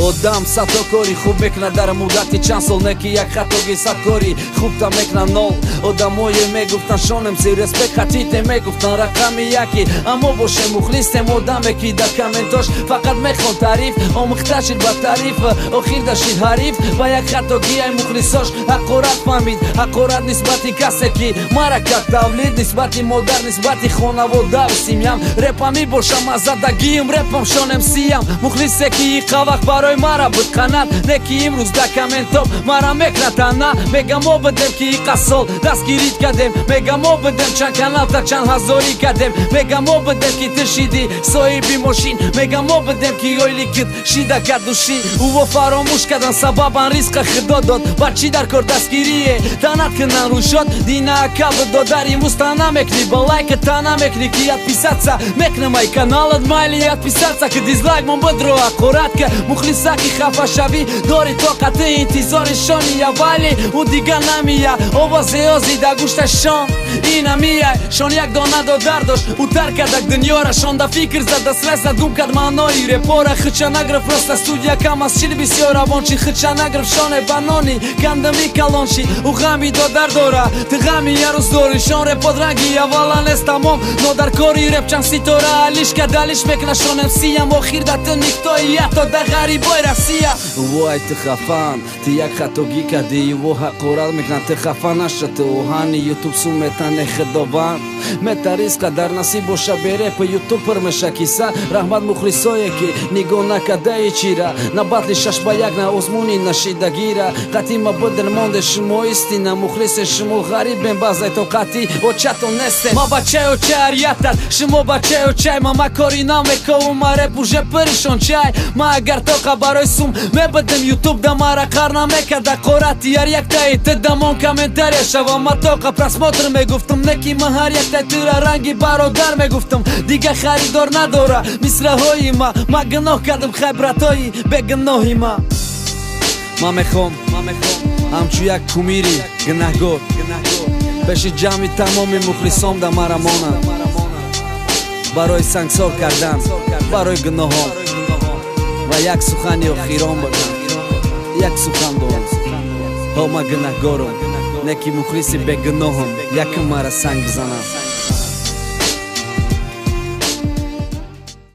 Odam sa to kori, خوب مکنا در مدتی چند سال نکی یک خطاگی صد کاری خوب تا مکنا نول آدمای میگفتن شانم سی رسپکت خطیته میگفتن رقمی یکی اما باشه مخلصم آدم کی در کامنتاش فقط میخوان تعریف آموختشید با تعریف آخر داشتید حریف با یک خطاگی ای مخلصاش حقارت فهمید حقارت نسبتی کسی که مرکت تولید نسبتی مادر نسبتی خانواده و سیمیم رپمی باشم از زدگیم رپم شانم سیم مخلصه که قوق برای مرا بود قنات نکی امروز در کامنتام مرا میکنه تنها میگم ما بدم که این قصال دستگیریت کردم میگم ما بدم چند کانال تا چند هزاری کردم میگم ما بدم که تشیدی صاحبی ماشین میگم ما بدم که اویلی کد شیده کردوشی او فراموش کردن سببا ریسک خدا داد بچی در کار دستگیریه تنات کنن رو شد دینه اکاب دادر امروز تنها میکنی با لایک تنها میکنی که یاد پیساتسا میکنه مای کانالت مایلی یاد پیساتسا که دیزلایک من بدرو اقورت که مخلصه که خفه شوی داری طاقت انتظارشانی یا ولی او دیگه نمیه آواز یازی در گوشتشان این میه شان یک دانه دادر داشت او ترک کدک دنیا را شان دا فکر زد دست رسد گم کد معنایی رپاره خچه نگرف راست استودیا کم از شیل بسیار روانچی خچه نگرف شانه بنانی کندمی کلانشی او غمی دادر داره تو غمی یه روز داری شان رپاد رنگی اولا نیست تمام نادر کاری رپ چند ستاره علیش که دلیش میکنه شانم سیم آخیر دت نکتایی تا در غریبای رسیه وای تو خفن تو یک خطاگی کردی و حقارت میکنن تو خفن نشد تو هانی یوتیوب سو میتن خداوند متریز قدر نصیب باشه بره په یوتیوب پر مشکیسه رحمت مخلصایی که نگاه نکده چیره نباتلی شش با یک نه ازمونی نشیدگیره قطعی ما بدل مانده شما استی نه مخلص شما غریبین بازای تو قطعی و چطور نسته ما بچه و چه اریتت شما بچه و چه ما کاری نمیکه و ماره پوشه پریشان چای ما اگر تو خبرای سوم میبدم یوتیوب دماره قرار نمیکده قرات یار یک تایید دمون کامنتاری شو ما تو پرسموتر میگفتم نکی ما هر یک تایید رنگی برادر میگفتم دیگه خریدار نداره مثل های ما گناه کردم خبرتایی به گناهی ما میخوام همچو یک کمیری گناهگار بشی جمعی تمام مخلصام در مرمانه برای سنگسار کردن برای گناهام و یک سخنی آخیران بدن یک سخن دارم ها ما گناهگارم نکی مخلصی به گناهم یک مرا سنگ بزنم